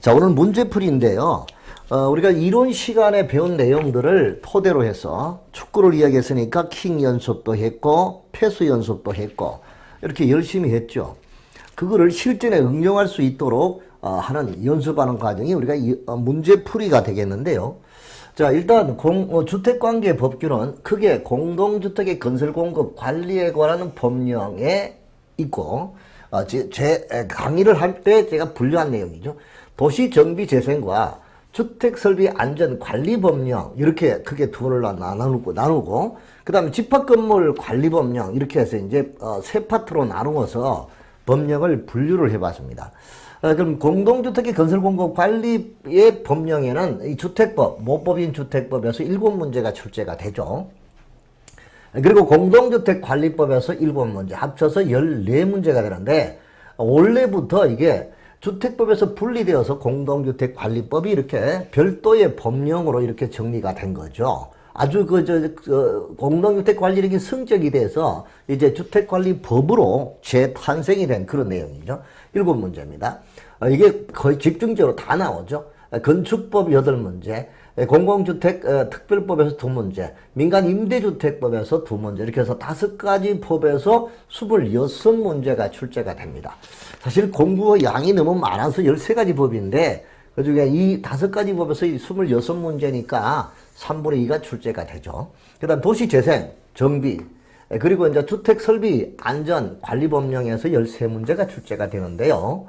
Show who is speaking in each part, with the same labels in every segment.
Speaker 1: 자, 오늘 문제풀이인데요. 우리가 이론 시간에 배운 내용들을 토대로 해서 축구를 이야기했으니까 킹 연습도 했고 패스 연습도 했고 이렇게 열심히 했죠. 그거를 실전에 응용할 수 있도록 하는 연습하는 과정이 우리가 문제풀이가 되겠는데요. 자, 일단 주택관계 법규는 크게 공동주택의 건설 공급 관리에 관한 법령에 있고 제 강의를 할 때 제가 분류한 내용이죠. 도시정비재생과 주택설비 안전관리법령 이렇게 크게 두 개를 나누고 그 다음에 집합건물 관리법령 이렇게 해서 이제 세 파트로 나누어서 법령을 분류를 해봤습니다. 그럼 공동주택의 건설공급 관리의 법령에는 이 주택법, 모법인 주택법에서 7문제가 출제가 되죠. 그리고 공동주택관리법에서 7문제, 합쳐서 14문제가 되는데, 원래부터 이게 주택법에서 분리되어서 공동주택관리법이 이렇게 별도의 법령으로 이렇게 정리가 된 거죠. 아주 공동주택관리력이 성적이 돼서 이제 주택관리법으로 재탄생이 된 그런 내용이죠. 7문제입니다. 이게 거의 집중적으로 다 나오죠. 건축법 8문제, 공공주택 특별법에서 2문제, 민간임대주택법에서 2문제 이렇게 해서 5가지 법에서 26문제가 출제가 됩니다. 사실 공부 양이 너무 많아서 13가지 법인데 그중에 이 5가지 법에서 26문제니까 3분의 2가 출제가 되죠. 그 다음 도시재생, 정비, 그리고 이제 주택설비 안전관리법령에서 13문제가 출제가 되는데요.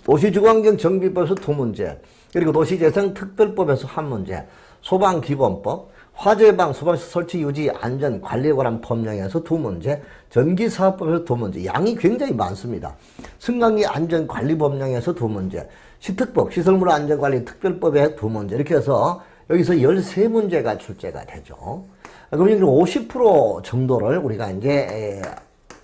Speaker 1: 도시주거환경 정비법에서 2문제, 그리고 도시재생 특별법에서 1문제, 소방기본법, 화재방, 소방시 설치 유지 안전 관리에 관한 법령에서 2문제, 전기사업법에서 2문제, 양이 굉장히 많습니다. 승강기 안전관리법령에서 2문제, 시특법, 시설물 안전관리 특별법에 2문제, 이렇게 해서 여기서 13문제가 출제가 되죠. 그럼 50% 정도를 우리가 이제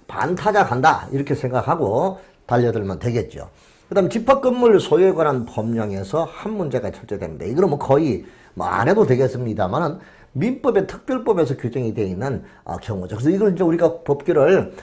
Speaker 1: 반타작 한다 이렇게 생각하고 달려들면 되겠죠. 그 다음 집합건물 소유에 관한 법령에서 1문제가 출제됩니다. 이거는 뭐 거의 안 해도 되겠습니다만은 민법의 특별법에서 규정이 되어 있는 경우죠. 그래서 이걸 이제 우리가 법규를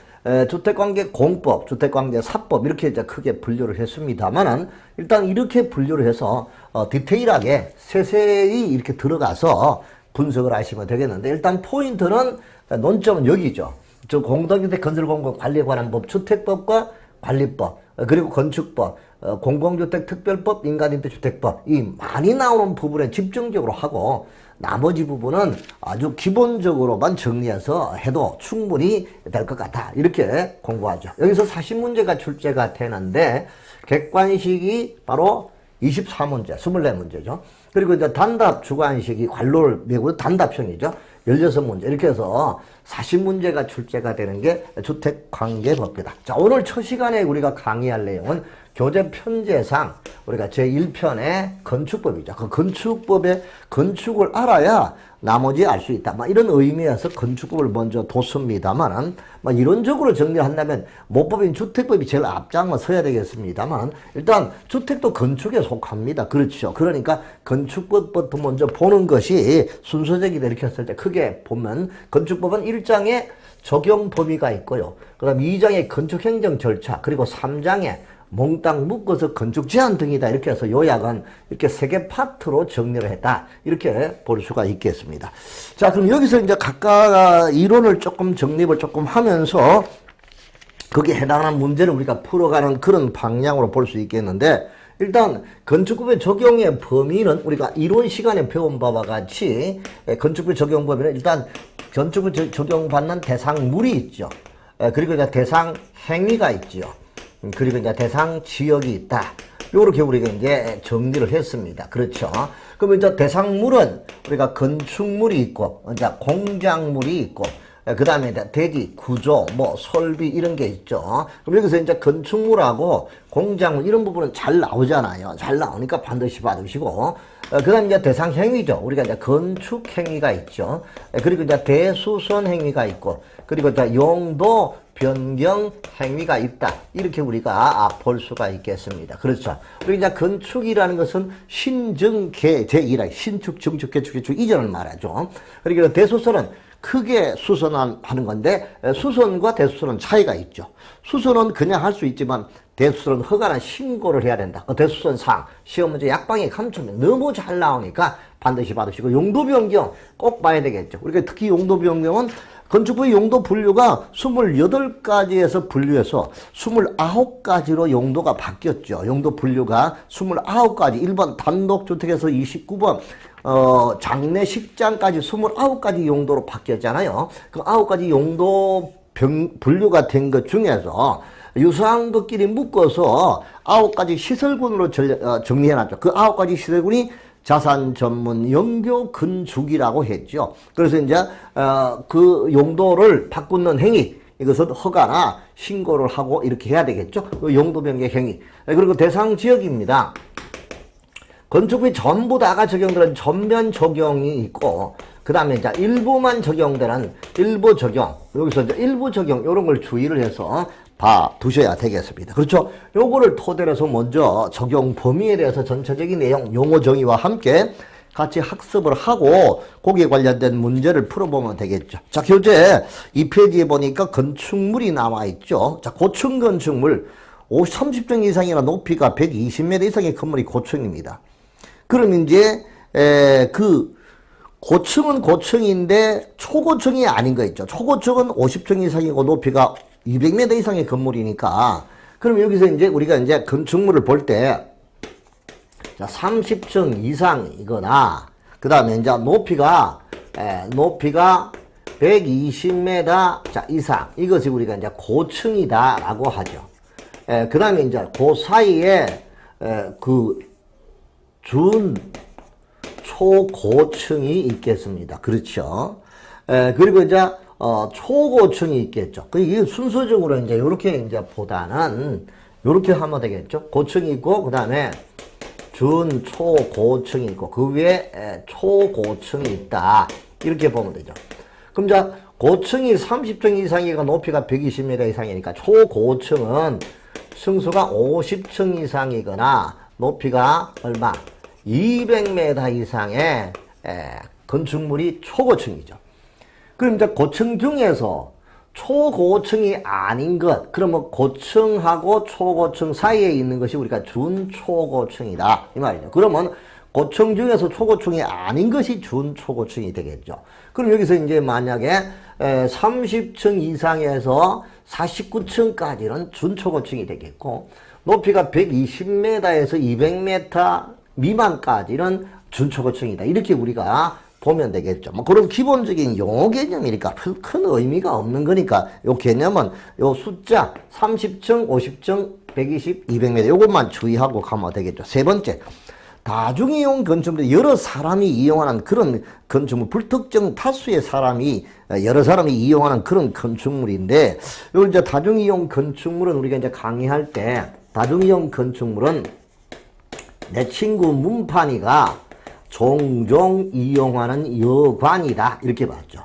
Speaker 1: 주택관계 공법, 주택관계 사법 이렇게 이제 크게 분류를 했습니다만은 일단 이렇게 분류를 해서 디테일하게 세세히 이렇게 들어가서 분석을 하시면 되겠는데 일단 포인트는 논점은 여기죠. 저 공동주택 건설공급 관리에 관한 법, 주택법과 관리법, 그리고 건축법, 공공주택 특별법, 민간임대주택법 이 많이 나오는 부분에 집중적으로 하고 나머지 부분은 아주 기본적으로만 정리해서 해도 충분히 될 것 같다. 이렇게 공부하죠. 여기서 40문제가 출제가 되는데 객관식이 바로 24문제, 24문제죠. 그리고 이제 단답 주관식이 관로를 메고 단답형이죠. 16문제. 이렇게 해서 40문제가 출제가 되는 게 주택관계법규다. 자, 오늘 첫 시간에 우리가 강의할 내용은 교재 편제상 우리가 제1편의 건축법이죠. 그 건축법의 건축을 알아야 나머지 알 수 있다. 이런 의미에서 건축법을 먼저 뒀습니다만은 이론적으로 정리한다면 모법인 주택법이 제일 앞장을 서야 되겠습니다만 일단 주택도 건축에 속합니다. 그렇죠. 그러니까 건축법부터 먼저 보는 것이 순서적이다. 이렇게 했을 때 크게 보면 건축법은 1장에 적용 범위가 있고요. 그 다음 2장에 건축행정 절차, 그리고 3장에 몽땅 묶어서 건축 제한 등이다. 이렇게 해서 요약은 이렇게 3개 파트로 정리를 했다. 이렇게 볼 수가 있겠습니다. 자, 그럼 여기서 이제 각각 이론을 조금 정립을 조금 하면서 거기에 해당하는 문제를 우리가 풀어가는 그런 방향으로 볼 수 있겠는데 일단 건축법의 적용의 범위는 우리가 이론 시간에 배운 바와 같이 건축법 적용 범위는 일단 건축법 적용받는 대상물이 있죠. 그리고 이제 대상 행위가 있죠. 그리고 이제 대상 지역이 있다. 요렇게 우리가 이제 정리를 했습니다. 그렇죠. 그러면 이제 대상물은 우리가 건축물이 있고, 이제 공작물이 있고, 그 다음에 이제 대지, 구조, 설비 이런 게 있죠. 그럼 여기서 이제 건축물하고 공작물 이런 부분은 잘 나오잖아요. 잘 나오니까 반드시 받으시고, 그 다음에 이제 대상 행위죠. 우리가 이제 건축 행위가 있죠. 그리고 이제 대수선 행위가 있고, 그리고 이제 용도 변경 행위가 있다. 이렇게 우리가 볼 수가 있겠습니다. 그렇죠. 우리 이제 건축이라는 것은 신증, 개, 제1화, 신축, 증축, 개축, 개축 이전을 말하죠. 그리고 대소설은 크게 수선하는 건데 수선과 대수선은 차이가 있죠. 수선은 그냥 할 수 있지만 대수선은 허가나 신고를 해야 된다. 대수선상 시험 문제 약방에 감추면 너무 잘 나오니까 반드시 받으시고 용도 변경 꼭 봐야 되겠죠. 우리가 특히 용도 변경은 건축부의 용도 분류가 28가지에서 분류해서 29가지로 용도가 바뀌었죠. 용도 분류가 29가지 1번 단독주택에서 29번 장례식장까지 29가지 용도로 바뀌었잖아요. 그 9가지 용도 분류가 된 것 중에서 유사한 것끼리 묶어서 9가지 시설군으로 정리해놨죠. 그 9가지 시설군이 자산 전문 영교 건축이라고 했죠. 그래서 이제 그 용도를 바꾸는 행위, 이것은 허가나 신고를 하고 이렇게 해야 되겠죠. 그 용도 변경 행위. 그리고 대상 지역입니다. 건축비 전부 다가 적용되는 전면 적용이 있고, 그 다음에 이제 일부만 적용되는 일부 적용. 여기서 이제 일부 적용, 이런 걸 주의를 해서 봐 두셔야 되겠습니다. 그렇죠? 요거를 토대로 해서 먼저 적용 범위에 대해서 전체적인 내용, 용어 정의와 함께 같이 학습을 하고 거기에 관련된 문제를 풀어보면 되겠죠. 자, 교재 2페이지에 보니까 건축물이 나와 있죠. 자, 고층 건축물 30층 이상이나 높이가 120m 이상의 건물이 고층입니다. 그럼 이제 그 고층은 고층인데 초고층이 아닌 거 있죠. 초고층은 50층 이상이고 높이가 200m 이상의 건물이니까, 그럼 여기서 이제 우리가 이제 건축물을 볼 때, 자, 30층 이상이거나, 그 다음에 이제 높이가 120m 자, 이상. 이것이 우리가 이제 고층이다라고 하죠. 그 다음에 이제 그 사이에, 초고층이 있겠습니다. 그렇죠. 그리고 이제 초고층이 있겠죠. 이게 순서적으로 이제 요렇게 이제 보다는 요렇게 하면 되겠죠. 고층이 있고, 그 다음에 초고층이 있고, 그 위에 초고층이 있다. 이렇게 보면 되죠. 그럼 자, 고층이 30층 이상이고 높이가 120m 이상이니까 초고층은 층수가 50층 이상이거나 높이가 얼마? 200m 이상의 건축물이 초고층이죠. 그럼 이제 고층 중에서 초고층이 아닌 것, 그러면 고층하고 초고층 사이에 있는 것이 우리가 준초고층이다 이 말이죠. 그러면 고층 중에서 초고층이 아닌 것이 준초고층이 되겠죠. 그럼 여기서 이제 만약에 30층 이상에서 49층까지는 준초고층이 되겠고, 높이가 120m에서 200m 미만까지는 준초고층이다. 이렇게 우리가 보면 되겠죠. 뭐 그런 기본적인 용어 개념이니까 큰 의미가 없는 거니까 요 개념은 요 숫자 30층, 50층, 120, 200m 요것만 주의하고 가면 되겠죠. 세 번째, 다중이용 건축물, 여러 사람이 이용하는 그런 건축물, 불특정 다수의 사람이 여러 사람이 이용하는 그런 건축물인데, 요 이제 다중이용 건축물은 우리가 이제 강의할 때 다중이용 건축물은 내 친구 문판이가 종종 이용하는 여관이다 이렇게 봤죠.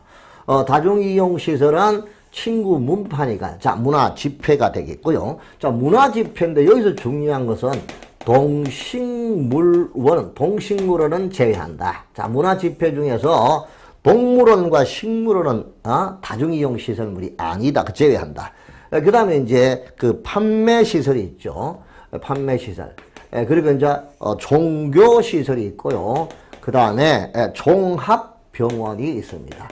Speaker 1: 다중이용시설은 친구 문판이가, 자, 문화집회가 되겠고요. 자, 문화집회인데 여기서 중요한 것은 동식물원은 제외한다. 자, 문화집회 중에서 동물원과 식물원은 다중이용시설물이 아니다. 제외한다. 그 다음에 이제 그 판매시설이 있죠. 판매시설. 그리고 이제 종교시설이 있고요. 그 다음에 종합병원이 있습니다.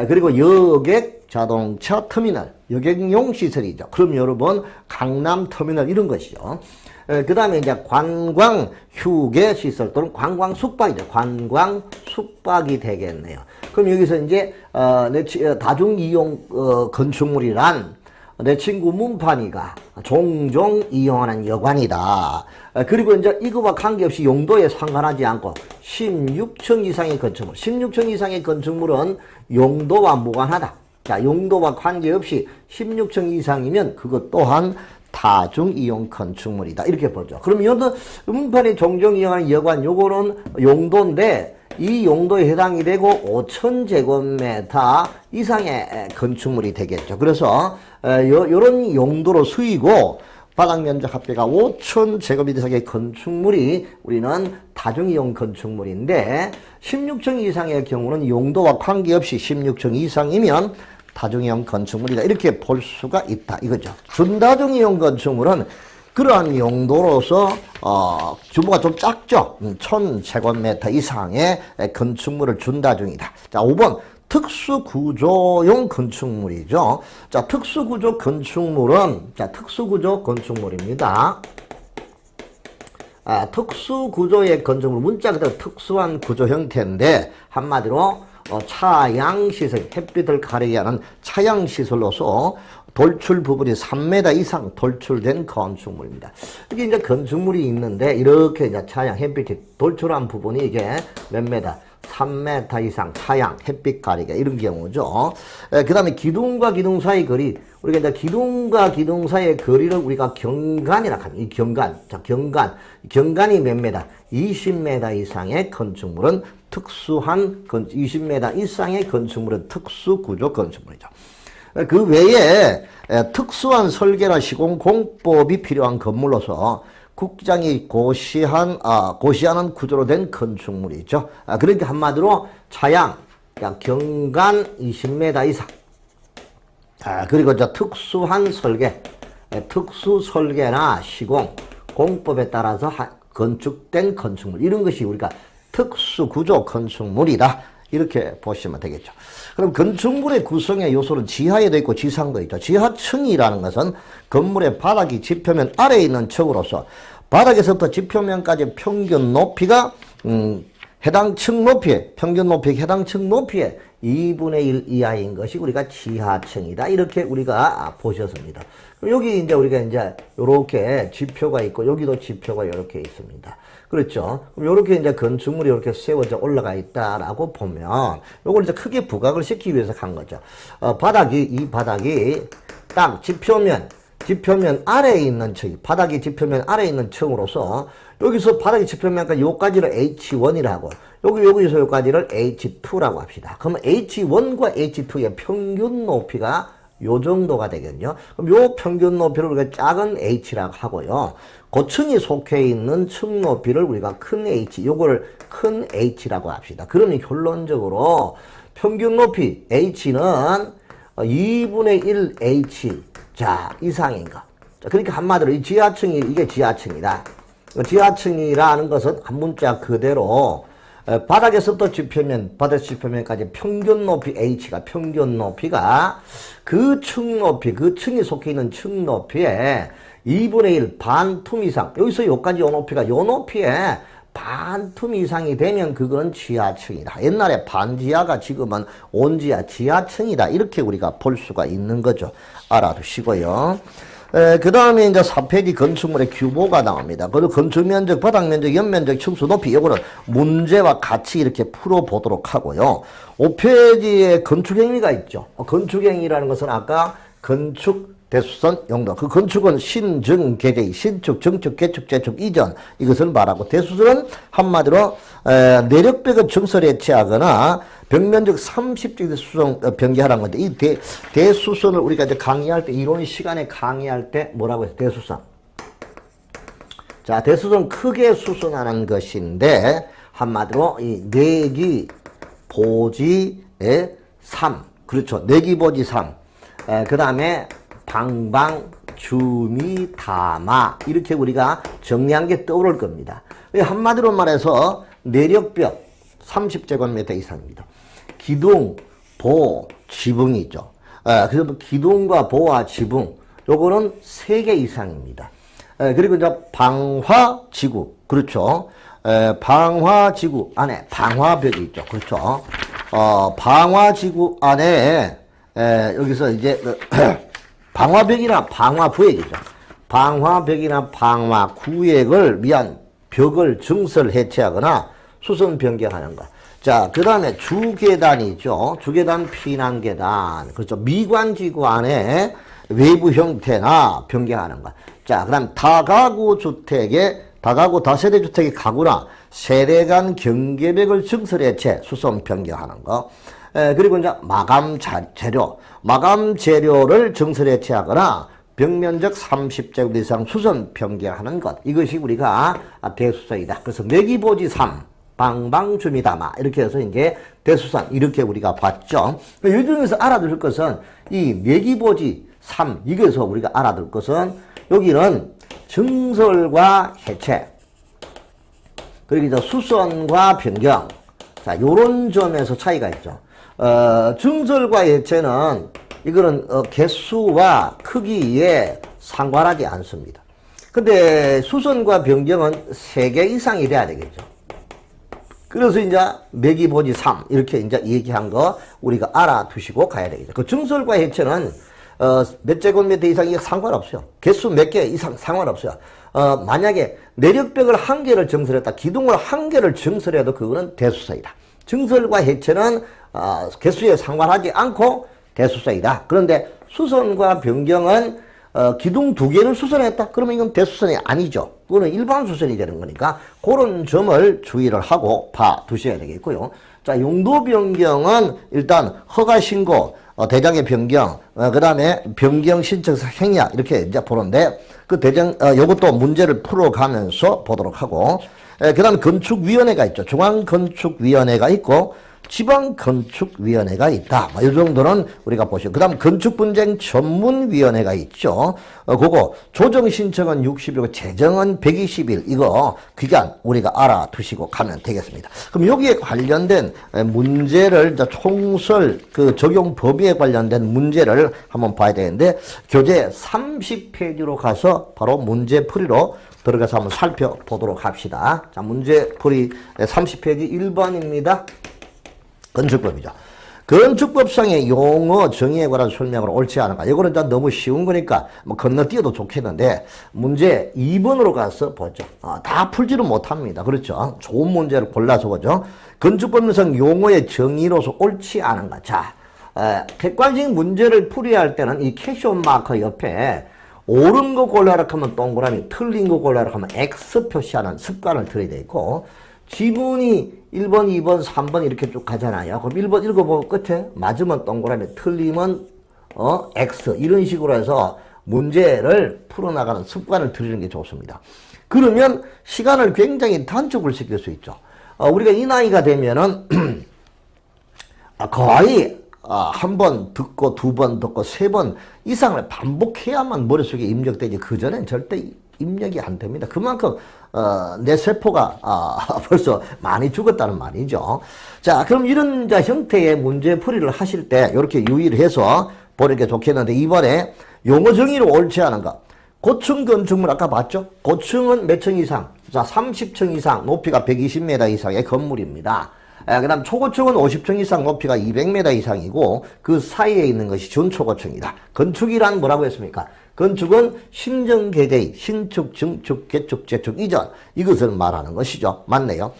Speaker 1: 그리고 여객 자동차 터미널, 여객용 시설이죠. 그럼 여러분 강남 터미널 이런 것이죠. 그 다음에 이제 관광 휴게 시설 또는 관광 숙박이죠. 관광 숙박이 되겠네요. 그럼 여기서 이제 다중 이용 건축물이란 내 친구 문판이가 종종 이용하는 여관이다. 그리고 이제 이거와 관계없이 용도에 상관하지 않고 16층 이상의 건축물, 16층 이상의 건축물은 용도와 무관하다. 자, 용도와 관계없이 16층 이상이면 그것 또한 다중이용 건축물이다. 이렇게 보죠. 그럼 여기 문판이 종종 이용하는 여관, 요거는 용도인데 이 용도에 해당이 되고 5,000제곱미터 이상의 건축물이 되겠죠. 그래서 요런 용도로 쓰이고 바닥 면적 합계가 5,000제곱미터 이상의 건축물이 우리는 다중이용 건축물인데 16층 이상의 경우는 용도와 관계없이 16층 이상이면 다중이용 건축물이다. 이렇게 볼 수가 있다. 이거죠. 준다중이용 건축물은 그러한 용도로서 규모가 좀 작죠. 1,000제곱미터 이상의 건축물을 준다중이다. 자, 5번 특수구조용 건축물이죠. 자, 특수구조 건축물은 특수구조 건축물입니다. 특수구조의 건축물 문자 그대로 특수한 구조 형태인데 한마디로 차양시설, 햇빛을 가리게 하는 차양시설로서 돌출 부분이 3m 이상 돌출된 건축물입니다. 이게 이제 건축물이 있는데 이렇게 이제 차양, 햇빛이 돌출한 부분이 이게 몇 메다? 3m 이상 차양, 햇빛 가리개 이런 경우죠. 그 다음에 기둥과 기둥 사이 거리, 우리가 이제 기둥과 기둥 사이의 거리를 우리가 경간이라 합니다. 이 경간, 자 경간이 몇 메다? 20m 이상의 건축물은 특수한 20m 이상의 건축물은 특수구조 건축물이죠. 그 외에 특수한 설계나 시공 공법이 필요한 건물로서 국장이 고시하는 구조로 된 건축물이죠. 그러니까 한마디로 차양, 경간 20m 이상. 그리고 이제 특수한 설계, 특수 설계나 시공 공법에 따라서 건축된 건축물 이런 것이 우리가 특수구조 건축물이다. 이렇게 보시면 되겠죠. 그럼 건축물의 구성의 요소는 지하에도 있고 지상도 있죠. 지하층이라는 것은 건물의 바닥이 지표면 아래에 있는 층으로서 바닥에서부터 지표면까지 평균 높이가 해당 층 높이에 평균 높이 해당 층 높이에 2분의 1 이하인 것이 우리가 지하층이다. 이렇게 우리가 보셨습니다. 여기 이제 우리가 이제 요렇게 지표가 있고 여기도 지표가 이렇게 있습니다. 그렇죠. 그럼 요렇게 이제 건축물이 이렇게 세워져 올라가 있다라고 보면 요걸 이제 크게 부각을 시키기 위해서 한 거죠. 이 바닥이 딱 지표면 아래에 있는 층, 바닥이 지표면 아래에 있는 층으로서 여기서 바닥이 지표면까지 요까지를 H1이라고 하고 여기서 요까지를 H2라고 합시다. 그러면 H1과 H2의 평균 높이가 요 정도가 되겠죠. 그럼 요 평균 높이를 우리가 작은 H라고 하고요. 고층이 속해 있는 층 높이를 우리가 큰 H, 요거를 큰 H라고 합시다. 그러니 결론적으로 평균 높이 H는 2분의 1 H 이상인 거. 그러니까 한마디로 이 이게 지하층이다. 지하층이라는 것은 한 문자 그대로 바닥에서부터 바닥 지표면까지 평균 높이 H가 평균 높이가 그 층이 속해 있는 층 높이에 2분의 1 반툼 이상, 여기서 여기까지 요 높이가 요 높이에 반툼 이상이 되면 그건 지하층이다. 옛날에 반지하가 지금은 온지하, 지하층이다. 이렇게 우리가 볼 수가 있는 거죠. 알아두시고요. 그 다음에 이제 4페이지 건축물의 규모가 나옵니다. 그리고 건축 면적, 바닥 면적, 연면적, 층수 높이, 이거는 문제와 같이 이렇게 풀어보도록 하고요. 5페이지에 건축행위가 있죠. 건축행위라는 것은 아까 건축 대수선 용도. 그 건축은 신증 개개, 신축, 정축, 개축, 재축 이전 이것을 말하고 대수선은 한마디로 내력벽을 증설에 해체하거나 벽면적 30제곱 수선 변개하라는 건데 이 대수선을 우리가 이제 강의할 때 이론 시간에 강의할 때 뭐라고 해서 대수선. 자, 대수선 크게 수선하는 것인데 한마디로 이 내기 보지의 3. 그렇죠. 내기 보지 3. 그다음에 방방, 주미, 다마 이렇게 우리가 정리한 게 떠오를 겁니다. 한마디로 말해서 내력벽 30제곱미터 이상입니다. 기둥, 보, 지붕이 있죠. 그래서 기둥과 보와 지붕 요거는 3개 이상입니다. 그리고 이제 방화지구 그렇죠. 방화지구 안에 방화벽이 있죠. 그렇죠. 방화지구 안에 여기서 이제 방화벽이나 방화부액이죠. 방화벽이나 방화구액을 위한 벽을 증설 해체하거나 수선 변경하는 것. 자, 그 다음에 주계단이죠. 주계단, 피난계단. 그렇죠. 미관지구 안에 외부 형태나 변경하는 것. 자, 그 다음 다가구 다세대 주택의 가구나 세대 간 경계벽을 증설 해체, 수선 변경하는 것. 그리고 이제 마감 재료를 증설 해체하거나 벽면적 30제곱 이상 수선 변경하는 것. 이것이 우리가 대수선이다. 그래서 매기보지 3, 방방주미다마. 이렇게 해서 이제 대수선. 이렇게 우리가 봤죠. 이 중에서 알아둘 것은 이 매기보지 3. 이거에서 우리가 알아둘 것은 여기는 증설과 해체. 그리고 이제 수선과 변경. 자, 요런 점에서 차이가 있죠. 증설과 해체는 이거는 개수와 크기에 상관하지 않습니다. 근데 수선과 변경은 3개 이상이 돼야 되겠죠. 그래서 이제 매기보지 3 이렇게 이제 얘기한 거 우리가 알아두시고 가야 되겠죠. 그 증설과 해체는 몇 제곱미터 이상이 상관없어요. 개수 몇 개 이상 상관없어요. 만약에 내력벽을 1개를 증설했다, 기둥을 1개를 증설해도 그거는 대수선이다. 증설과 해체는 개수에 상관하지 않고 대수선이다. 그런데 수선과 변경은 기둥 2개를 수선했다. 그러면 이건 대수선이 아니죠. 그거는 일반 수선이 되는 거니까 그런 점을 주의를 하고 봐두셔야 되겠고요. 자, 용도 변경은 일단 허가 신고, 대장의 변경, 그 다음에 변경 신청서 행약 이렇게 이제 보는데 그 요것도 문제를 풀어가면서 보도록 하고, 그 다음 건축위원회가 있죠. 중앙건축위원회가 있고 지방건축위원회가 있다. 이 정도는 우리가 보시고, 그 다음 건축분쟁 전문위원회가 있죠. 그거 조정신청은 60일, 재정은 120일. 이거 기간 우리가 알아두시고 가면 되겠습니다. 그럼 여기에 관련된 문제를 총설 그 적용 범위에 관련된 문제를 한번 봐야 되는데, 교재 30페이지로 가서 바로 문제풀이로 들어가서 한번 살펴보도록 합시다. 자, 문제풀이 30페이지 1번입니다. 건축법이죠. 건축법상의 용어 정의에 관한 설명을 옳지 않은가. 이거는 너무 쉬운 거니까 뭐 건너뛰어도 좋겠는데, 문제 2번으로 가서 보죠. 다 풀지는 못합니다. 그렇죠. 좋은 문제를 골라서 보죠. 건축법상 용어의 정의로서 옳지 않은가. 자, 객관식 문제를 풀이할 때는 이 캐션 마커 옆에 옳은 거 골라라 하면 동그라미, 틀린 거 골라라 하면 X 표시하는 습관을 들여야 되고, 지문이 1번, 2번, 3번 이렇게 쭉 가잖아요. 그럼 1번 읽어보고 끝에 맞으면 동그라미, 틀리면 X 이런 식으로 해서 문제를 풀어나가는 습관을 들이는 게 좋습니다. 그러면 시간을 굉장히 단축을 시킬 수 있죠. 우리가 이 나이가 되면은 거의 한 번 듣고 2번 듣고 3번 이상을 반복해야만 머릿속에 입력되지, 그전엔 절대 입력이 안 됩니다. 그만큼 내 세포가 벌써 많이 죽었다는 말이죠. 자, 그럼 이런 형태의 문제 풀이를 하실 때 이렇게 유의를 해서 보는 게 좋겠는데, 이번에 용어 정의로 옳지 않은가. 고층 건축물 아까 봤죠? 고층은 몇 층 이상? 자, 30층 이상, 높이가 120m 이상의 건물입니다. 그 다음 초고층은 50층 이상, 높이가 200m 이상이고 그 사이에 있는 것이 준초고층이다. 건축이란 뭐라고 했습니까? 건축은 신정 개대, 신축, 증축, 개축, 재축, 이전, 이것을 말하는 것이죠. 맞네요.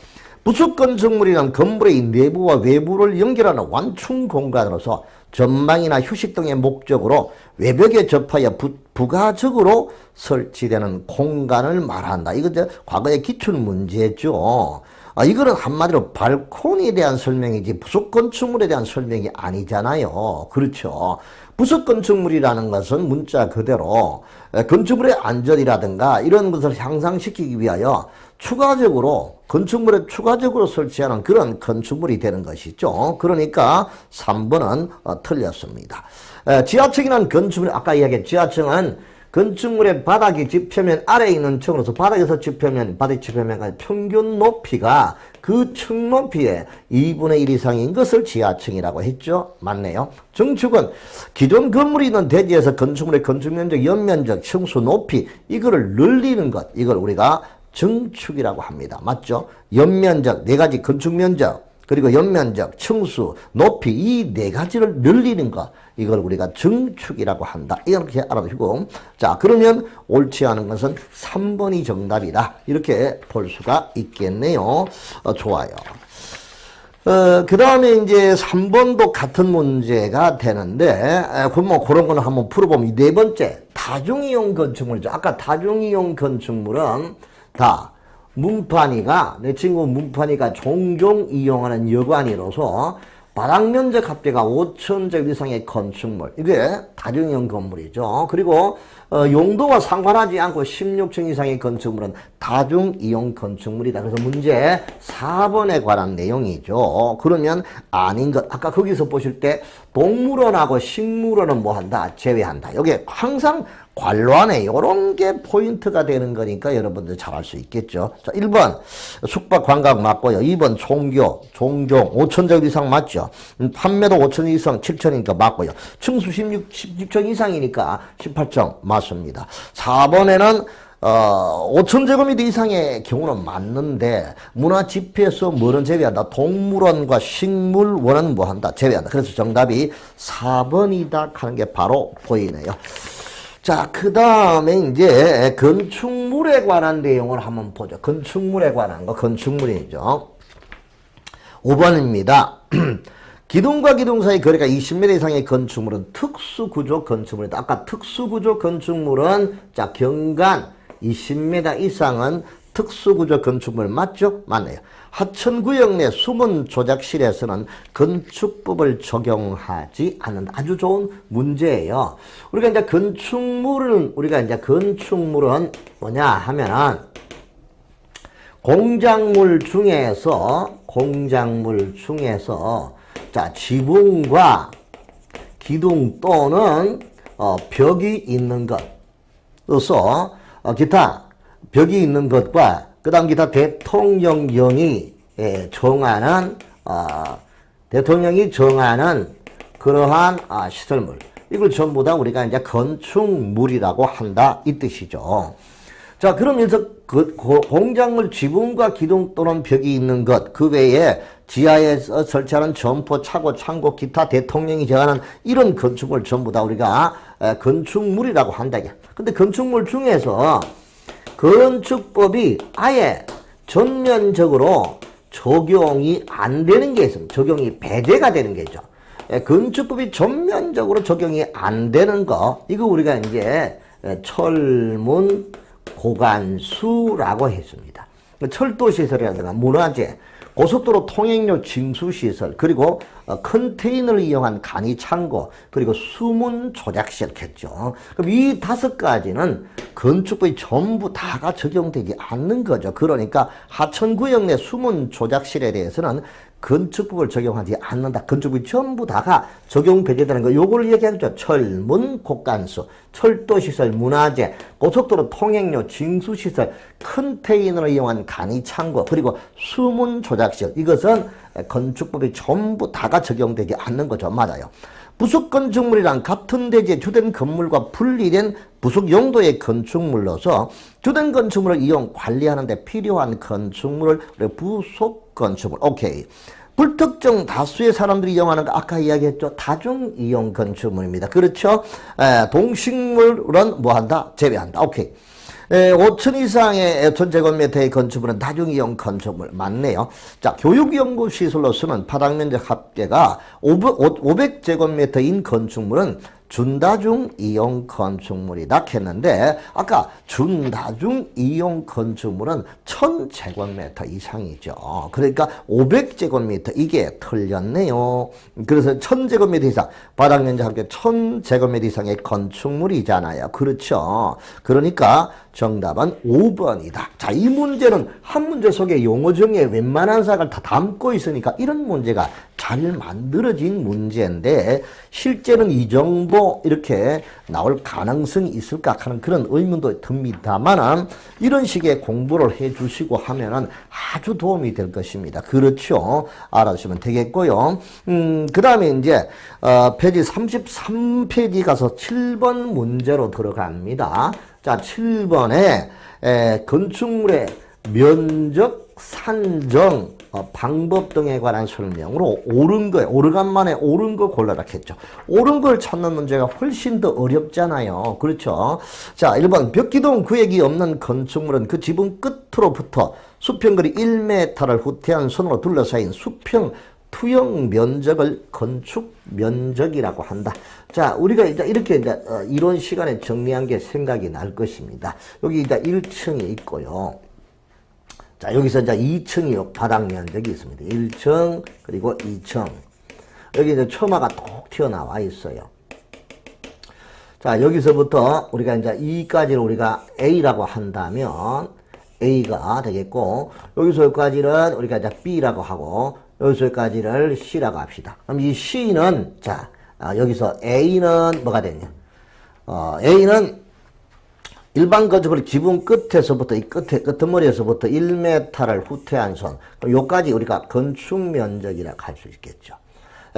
Speaker 1: 부속 건축물이란 건물의 내부와 외부를 연결하는 완충 공간으로서 전망이나 휴식 등의 목적으로 외벽에 접하여 부가적으로 설치되는 공간을 말한다. 이거 과거의 기출 문제죠. 이거는 한마디로 발코니에 대한 설명이지 부속 건축물에 대한 설명이 아니잖아요. 그렇죠. 부속 건축물이라는 것은 문자 그대로 건축물의 안전이라든가 이런 것을 향상시키기 위하여 추가적으로 건축물에 추가적으로 설치하는 그런 건축물이 되는 것이죠. 그러니까 3번은 틀렸습니다. 지하층이라는 건축물, 아까 이야기한 지하층은 건축물의 바닥이 지표면 아래에 있는 층으로서 바닥에서 지표면, 바닥 지표면까지 평균 높이가 그 층 높이의 2분의 1 이상인 것을 지하층이라고 했죠. 맞네요. 증축은 기존 건물이 있는 대지에서 건축물의 건축면적, 연면적, 층수, 높이 이거를 늘리는 것, 이걸 우리가 증축이라고 합니다. 맞죠? 연면적, 4가지 건축면적, 그리고 연면적, 층수, 높이 이 4가지를 늘리는 것, 이걸 우리가 증축이라고 한다. 이렇게 알아두시고, 자, 그러면 옳지 않은 것은 3번이 정답이다. 이렇게 볼 수가 있겠네요. 좋아요. 그 다음에 이제 3번도 같은 문제가 되는데, 그럼 그런 거는 한번 풀어보면, 4번째, 다중이용 건축물이죠. 아까 다중이용 건축물은 다 문판이가, 내 친구 문판이가 종종 이용하는 여관이로서 바닥 면적 합계가 5,000제곱 이상의 건축물. 이게 다중이용 건물이죠. 그리고 용도와 상관하지 않고 16층 이상의 건축물은 다중이용 건축물이다. 그래서 문제 4번에 관한 내용이죠. 그러면 아닌 것. 아까 거기서 보실 때 동물원하고 식물원은 뭐 한다? 제외한다. 이게 항상 관로안에 이런 게 포인트가 되는 거니까 여러분들 잘 알 수 있겠죠. 자, 1번 숙박 관광 맞고요. 2번 종교, 종종 5,000제곱 이상 맞죠. 판매도 5,000 이상 7,000이니까 맞고요. 층수 16층 이상이니까 18층 맞습니다. 4번에는 5,000제곱미터 이상의 경우는 맞는데 문화집회에서 뭐는 제외한다? 동물원과 식물원은 뭐한다? 제외한다. 그래서 정답이 4번이다 하는 게 바로 보이네요. 자, 그 다음에 이제 건축물에 관한 내용을 한번 보죠. 건축물에 관한 거, 건축물이죠. 5번입니다. 기둥과 기둥 사이 거리가 20m 이상의 건축물은 특수구조 건축물이다. 아까 특수구조 건축물은 자, 경간 20m 이상은 특수구조 건축물 맞죠? 맞네요. 하천구역 내 숨은 조작실에서는 건축법을 적용하지 않는다. 아주 좋은 문제예요. 우리가 이제 건축물은 뭐냐 하면은 공작물 중에서 자, 지붕과 기둥 또는 벽이 있는 것으로서 기타 벽이 있는 것과 그 다음 기타 대통령령이 정하는 그러한 시설물. 이걸 전부 다 우리가 이제 건축물이라고 한다. 이 뜻이죠. 자, 그러면서 공작물 지붕과 기둥 또는 벽이 있는 것, 그 외에 지하에서 설치하는 점포, 차고, 창고, 기타 대통령이 정하는 이런 건축물 전부 다 우리가 건축물이라고 한다. 근데 건축물 중에서 건축법이 아예 전면적으로 적용이 안 되는 게 있습니다. 적용이 배제가 되는 게죠. 건축법이 전면적으로 적용이 안 되는 거, 이거 우리가 이제 철문 고관수라고 했습니다. 철도시설이라든가 문화재, 고속도로 통행료 징수시설, 그리고 컨테이너를 이용한 간이 창고, 그리고 수문 조작시설겠죠. 그럼 이 5가지는 건축법이 전부 다가 적용되지 않는 거죠. 그러니까 하천구역 내 수문 조작실에 대해서는 건축법을 적용하지 않는다. 건축법이 전부 다가 적용 배제되는 거. 요걸 얘기하죠. 철문, 곡간수, 철도시설, 문화재, 고속도로 통행료, 징수시설, 컨테이너를 이용한 간이 창고, 그리고 수문 조작시설. 이것은 건축법이 전부 다가 적용되지 않는 거죠. 맞아요. 부속 건축물이란 같은 대지에 주된 건물과 분리된 부속 용도의 건축물로서 주된 건축물을 이용 관리하는 데 필요한 건축물을 부속 건축물. 오케이. 불특정 다수의 사람들이 이용하는 거 아까 이야기했죠. 다중이용 건축물입니다. 그렇죠? 동식물은 뭐한다? 제외한다. 오케이. 5천 이상의 5,000제곱미터의 건축물은 다중이용 건축물 맞네요. 자, 교육연구시설로서는 바닥면적 합계가 500제곱미터인 건축물은 준다중 이용 건축물이다 했는데 아까 준다중 이용 건축물은 1,000제곱미터 이상이죠. 그러니까 500제곱미터 이게 틀렸네요. 그래서 1,000제곱미터 이상 바닥 면적 합계 1,000제곱미터 이상의 건축물이잖아요. 그렇죠. 그러니까 정답은 5번이다. 자, 이 문제는 한 문제 속에 용어 정의의 웬만한 사각을 다 담고 있으니까 이런 문제가 잘 만들어진 문제인데 실제는 이 정도 이렇게 나올 가능성이 있을까 하는 그런 의문도 듭니다만은 이런 식의 공부를 해 주시고 하면은 아주 도움이 될 것입니다. 그렇죠. 알아주시면 되겠고요. 그 다음에 이제 페이지 33페이지 가서 7번 문제로 들어갑니다. 자, 7번에 건축물의 면적 산정 방법 등에 관한 설명으로 옳은 거에 오르간만에 옳은 거 골라라 했죠. 옳은 걸 찾는 문제가 훨씬 더 어렵잖아요. 그렇죠. 자, 1번 벽기둥 구획이 없는 건축물은 그 지붕 끝으로부터 수평거리 1m를 후퇴한 선으로 둘러싸인 수평 투영 면적을 건축 면적이라고 한다. 자, 우리가 이제 이렇게 이제 이론 시간에 정리한 게 생각이 날 것입니다. 여기 이제 1층이 있고요. 자, 여기서 이제 2층이 바닥 면적이 있습니다. 1층, 그리고 2층. 여기 이제 처마가 톡 튀어나와 있어요. 자, 여기서부터 우리가 이제 E까지를 우리가 A라고 한다면 A가 되겠고, 여기서 여기까지는 우리가 이제 B라고 하고, 여기서 여기까지를 C라고 합시다. 그럼 이 C는, 자, 여기서 A는 뭐가 되냐? A는 일반 거접을 기본 끝에서부터, 이 끝에, 끄트머리에서부터 1m를 후퇴한 선. 그럼 요까지 우리가 건축 면적이라고 할 수 있겠죠.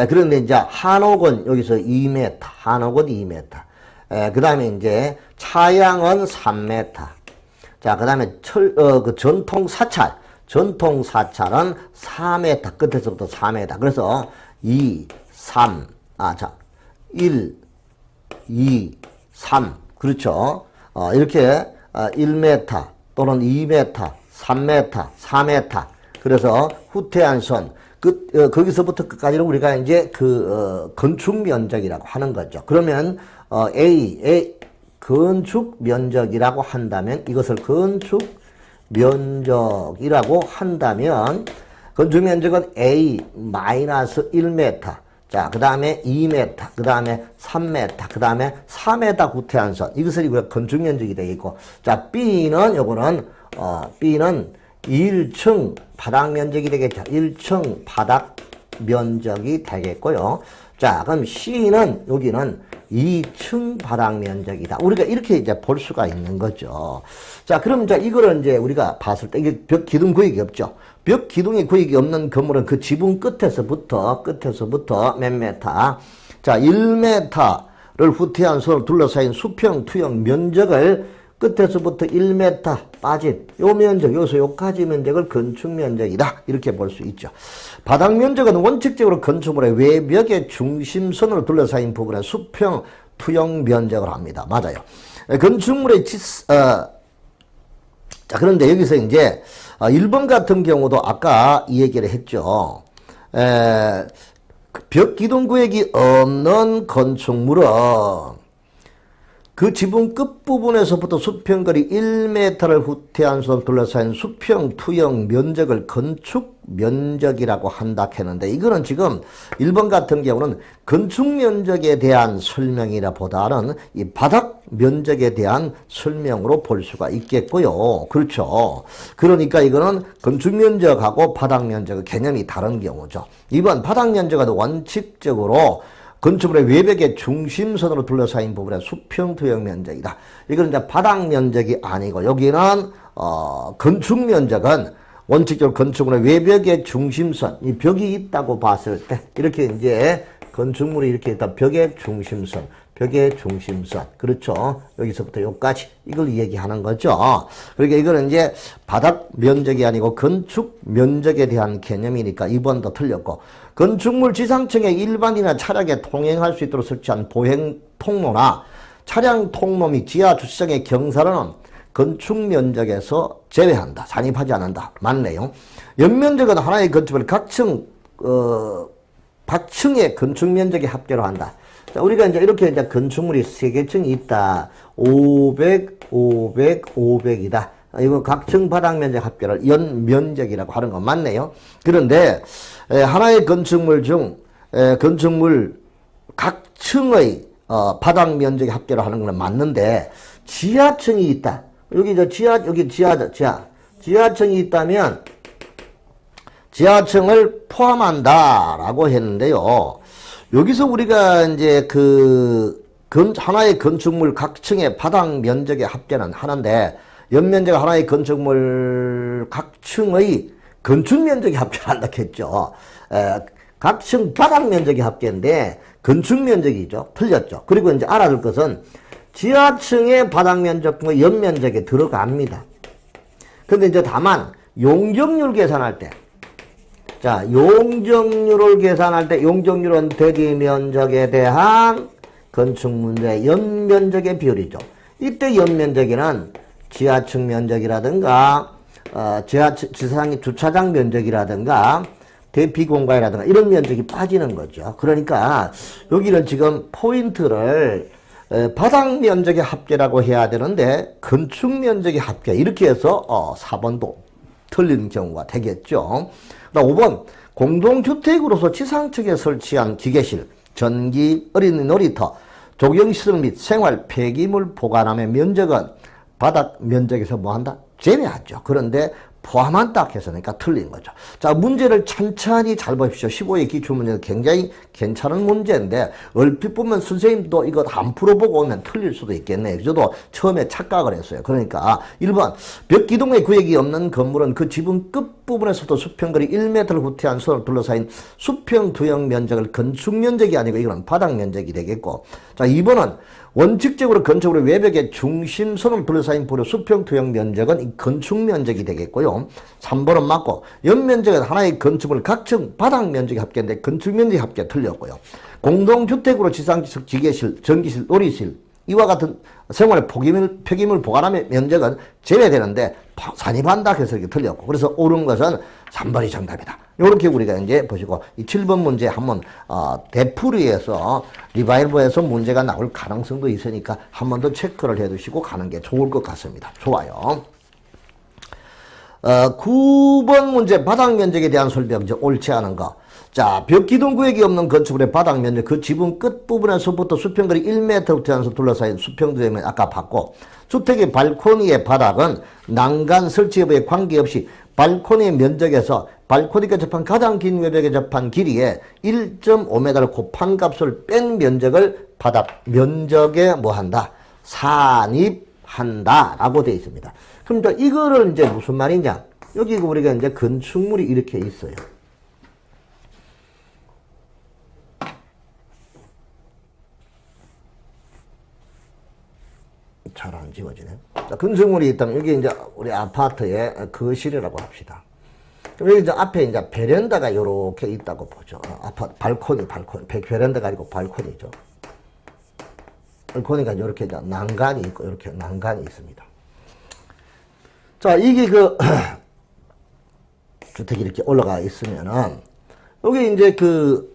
Speaker 1: 그런데 이제 한옥은 여기서 2m, 한옥은 2m. 그 다음에 이제 차양은 3m. 자, 그 다음에 그 전통 사찰. 전통 사찰은 4m, 끝에서부터 4m. 그래서 2, 3, 1, 2, 3. 그렇죠. 이렇게 1m 또는 2m, 3m, 4m. 그래서 후퇴한 선. 거기서부터 끝까지는 우리가 이제 건축 면적이라고 하는 거죠. 그러면, A, 건축 면적이라고 한다면, 이것을 건축 면적이라고 한다면, 건축 면적은 A-1m. 자, 그 다음에 2m, 그 다음에 3m, 그 다음에 4m 후퇴한 선. 이것을 우리가 건축 면적이 되겠고. 자, B는, 요거는, B는 1층 바닥 면적이 되겠죠. 1층 바닥 면적이 되겠고요. 자, 그럼 C는, 여기는 2층 바닥 면적이다. 우리가 이렇게 이제 볼 수가 있는 거죠. 자, 그럼 이제 이거를 이제 우리가 봤을 때 이게 벽 기둥 구역이 없죠. 벽 기둥이 구역이 없는 건물은 그 지붕 끝에서부터 몇 메타. 자, 1m를 후퇴한 선을 둘러싸인 수평 투영 면적을 끝에서부터 1m 빠진 요 면적, 여기서 요까지 면적을 건축 면적이다. 이렇게 볼 수 있죠. 바닥 면적은 원칙적으로 건축물의 외벽의 중심선으로 둘러싸인 부분의 수평 투영 면적을 합니다. 맞아요. 건축물의 자, 그런데 여기서 이제 1번 같은 경우도 아까 이 얘기를 했죠. 벽 기둥 구역이 없는 건축물은 그 지붕 끝부분에서부터 수평거리 1m를 후퇴한 선을 둘러싸인 수평 투영 면적을 건축 면적이라고 한다 했는데, 이거는 지금 1번 같은 경우는 건축 면적에 대한 설명이라 보다는 이 바닥 면적에 대한 설명으로 볼 수가 있겠고요. 그렇죠. 그러니까 이거는 건축 면적하고 바닥 면적의 개념이 다른 경우죠. 2번 바닥 면적은 원칙적으로 건축물의 외벽의 중심선으로 둘러싸인 부분의 수평 투영 면적이다. 이건 이제 바닥 면적이 아니고, 여기는 건축 면적은 원칙적으로 건축물의 외벽의 중심선, 이 벽이 있다고 봤을 때 이렇게 이제 건축물이 이렇게 있다. 벽의 중심선, 그렇죠. 여기서부터 여기까지 이걸 얘기하는 거죠. 그러니까 이거는 이제 바닥 면적이 아니고 건축 면적에 대한 개념이니까 2번도 틀렸고, 건축물 지상층에 일반이나 차량에 통행할 수 있도록 설치한 보행 통로나 차량 통로 및 지하 주차장의 경사로는 건축 면적에서 제외한다. 산입하지 않는다. 맞네요. 연면적은 하나의 건축물 각층의 건축 면적의 합계로 한다. 자, 우리가 이제 이렇게 이제 건축물이 3개층이 있다. 500, 500, 500이다. 이거 각층 바닥 면적 합계를 연면적이라고 하는 건 맞네요. 그런데 하나의 건축물 중 건축물 각층의 바닥 면적의 합계로 하는 건 맞는데, 지하층이 있다. 여기 지하층이 있다면 지하층을 포함한다라고 했는데요. 여기서 우리가 이제 하나의 건축물 각층의 바닥 면적의 합계는 하는데, 연면적 하나의 건축물 각층의 건축 면적의 합계를 한다 했죠. 각층 바닥 면적의 합계인데 건축 면적이죠. 틀렸죠. 그리고 이제 알아둘 것은 지하층의 바닥 면적과 연면적에 들어갑니다. 근데 이제 다만 용적률 계산할 때, 자, 용적률을 계산할 때 용적률은 대지 면적에 대한 건축 문제의 연면적의 비율이죠. 이때 연면적에는 지하층 면적이라든가 주차장 면적이라든가 대피 공간이라든가 이런 면적이 빠지는 거죠. 그러니까 여기는 지금 포인트를 바닥 면적의 합계라고 해야 되는데 건축 면적의 합계, 이렇게 해서 4번도 틀린 경우가 되겠죠. 5번 공동주택으로서 지상층에 설치한 기계실, 전기, 어린이 놀이터, 조경시설 및 생활 폐기물 보관함의 면적은 바닥 면적에서 뭐한다? 제외하죠. 그런데 포함한다 해서니까 틀린 거죠. 자, 문제를 천천히 잘 보십시오. 15의 기출문제는 굉장히 괜찮은 문제인데 얼핏 보면 선생님도 이거 안 풀어보고 오면 틀릴 수도 있겠네요. 저도 처음에 착각을 했어요. 그러니까 1번 벽 기둥의 구역이 없는 건물은 그 지붕 끝부분에서도 수평거리 1m를 후퇴한 선을 둘러싸인 수평 두형 면적을 건축 면적이 아니고 이건 바닥 면적이 되겠고, 자 2번은 원칙적으로 건축으로 외벽의 중심선을 둘러싸인 부로 수평 투영 면적은 이 건축 면적이 되겠고요. 3번은 맞고 연면적은 하나의 건축물 각층 바닥 면적이 합계인데 건축 면적이 합계 틀렸고요. 공동주택으로 지상지석 기계실, 전기실, 놀이실 이와 같은 생활 폐기물 보관함의 면적은 제외되는데 산입한다 해서 이렇게 틀렸고, 그래서 옳은 것은 3번이 정답이다. 이렇게 우리가 이제 보시고 이 7번 문제 한번 되풀이해서 리바이브에서 문제가 나올 가능성도 있으니까 한 번 더 체크를 해두시고 가는 게 좋을 것 같습니다. 좋아요. 9번 문제 바닥 면적에 대한 설명, 이제 옳지 않은 거. 자, 벽 기둥 구역이 없는 건축물의 바닥 면적, 그 지붕 끝부분에서부터 수평거리 1m부터 해서 둘러싸인 수평도면 아까 봤고, 주택의 발코니의 바닥은 난간 설치 여부에 관계없이 발코니 면적에서 발코니가 접한 가장 긴 외벽에 접한 길이에 1.5m를 곱한 값을 뺀 면적을 바닥 면적에 뭐한다? 산입한다 라고 되어 있습니다. 그럼 이거를 이제 무슨 말이냐? 여기 우리가 이제 건축물이 이렇게 있어요. 잘 안 지워지네. 자, 건축물이 있다면 여기 이제 우리 아파트의 거실이라고 합시다. 그럼 여기 이제 앞에 이제 베란다가 요렇게 있다고 보죠. 아파트 발코니. 베란다가 아니고 발코니죠. 발코니가 요렇게 이제 난간이 있고 이렇게 난간이 있습니다. 자, 이게 그 주택이 이렇게 올라가 있으면은 여기 이제 그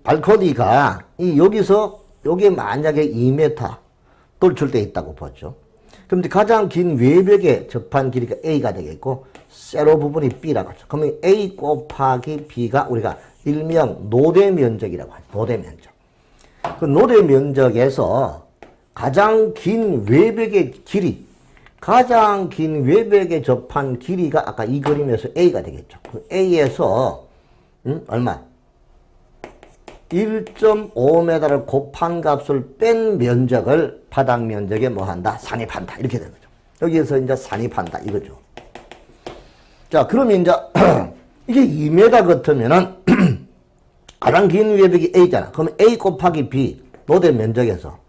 Speaker 1: 발코니가 여기서 여기 만약에 2m 돌출돼 있다고 보죠. 그럼 이제 가장 긴 외벽에 접한 길이가 A가 되겠고, 세로 부분이 B라고 하죠. 그러면 A 곱하기 B가 우리가 일명 노대 면적이라고 하죠. 노대 면적. 그 노대 면적에서 가장 긴 외벽의 길이, 가장 긴 외벽에 접한 길이가 아까 이 그림에서 A가 되겠죠. 그 A에서 얼마? 1.5m를 곱한 값을 뺀 면적을 바닥 면적에 뭐한다? 산입한다. 이렇게 되는 거죠. 여기에서 이제 산입한다. 이거죠. 자, 그러면 이제 이게 2m 같으면은 가장 긴 외벽이 A잖아. 그러면 A 곱하기 B 노대 면적에서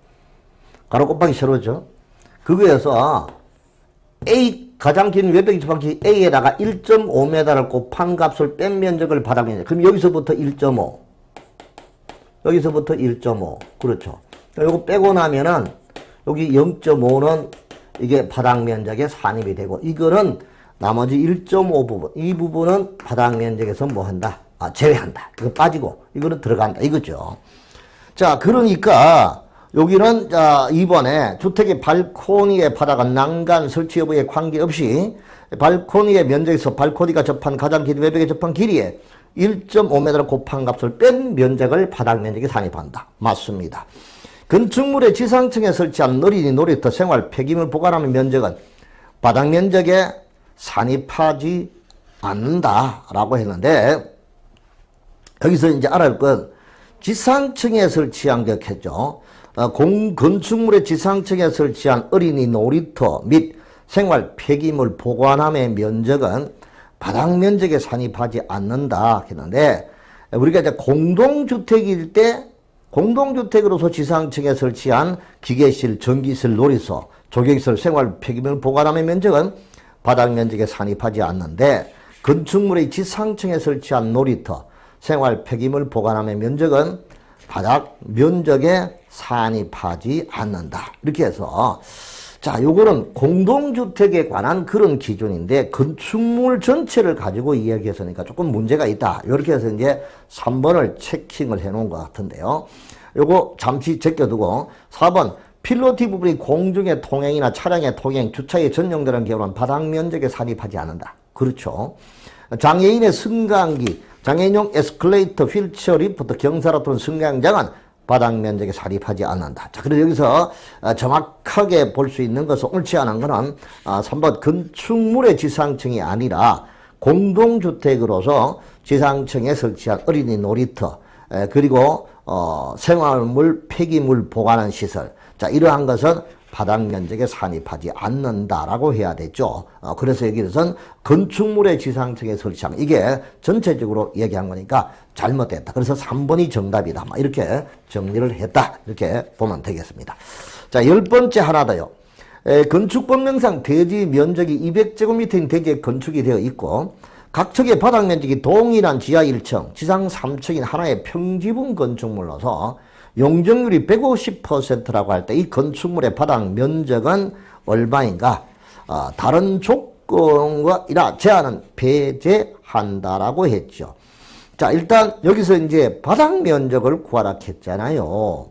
Speaker 1: 가로 곱하기 세로죠. 그거에서 A 가장 긴 외벽이 접한 길 A에다가 1.5m를 곱한 값을 뺀 면적을 바닥 면적. 그럼 여기서부터 1.5. 여기서부터 1.5. 그렇죠. 요거 빼고 나면은 여기 0.5는 이게 바닥 면적에 산입이 되고, 이거는 나머지 1.5 부분, 이 부분은 바닥 면적에서 뭐 한다? 제외한다. 이거 빠지고 이거는 들어간다. 이거죠. 자, 그러니까 여기는 자, 이번에 주택의 발코니의 바닥은 난간 설치 여부에 관계없이 발코니의 면적에서 발코니가 접한 가장 긴 외벽에 접한 길이에 1.5m를 곱한 값을 뺀 면적을 바닥 면적에 산입한다. 맞습니다. 건축물의 지상층에 설치한 어린이 놀이터 생활 폐기물 보관함의 면적은 바닥 면적에 산입하지 않는다라고 했는데, 여기서 이제 알아야 할 건 지상층에 설치한 격했죠. 건축물의 지상층에 설치한 어린이 놀이터 및 생활 폐기물 보관함의 면적은 바닥 면적에 산입하지 않는다 했는데, 우리가 이제 공동주택일 때 공동주택으로서 지상층에 설치한 기계실, 전기실, 놀이터, 조경시설, 생활 폐기물 보관함의 면적은 바닥 면적에 산입하지 않는데, 건축물의 지상층에 설치한 놀이터, 생활 폐기물 보관함의 면적은 바닥 면적에 산입하지 않는다. 이렇게 해서 자, 요거는 공동주택에 관한 그런 기준인데 건축물 전체를 가지고 이야기했으니까 조금 문제가 있다. 이렇게 해서 이제 3번을 체킹을 해 놓은 것 같은데요. 요거 잠시 제껴두고 4번 필로티 부분이 공중의 통행이나 차량의 통행, 주차에 전용되는 경우는 바닥 면적에 산입하지 않는다. 그렇죠. 장애인의 승강기, 장애인용 에스컬레이터, 휠체어 리프트, 경사로 또는 승강장은 바닥 면적에 산입하지 않는다. 자, 그래서 여기서 정확하게 볼 수 있는 것은 옳지 않은 것은 3번 건축물의 지상층이 아니라 공동주택으로서 지상층에 설치한 어린이 놀이터, 그리고 생활물, 폐기물 보관하는 시설. 자, 이러한 것은 바닥 면적에 산입하지 않는다라고 해야 되죠. 그래서 여기서는 건축물의 지상층에 설치한 이게 전체적으로 얘기한 거니까 잘못됐다. 그래서 3번이 정답이다. 이렇게 정리를 했다. 이렇게 보면 되겠습니다. 자, 10번째 하나 더요. 건축법령상 대지 면적이 200제곱미터인 대지에 건축이 되어 있고 각 층의 바닥 면적이 동일한 지하 1층, 지상 3층인 하나의 평지분 건축물로서 용적률이 150%라고 할 때 이 건축물의 바닥 면적은 얼마인가? 다른 조건과 이라 제한은 배제한다라고 했죠. 자, 일단 여기서 이제 바닥 면적을 구하라 했잖아요.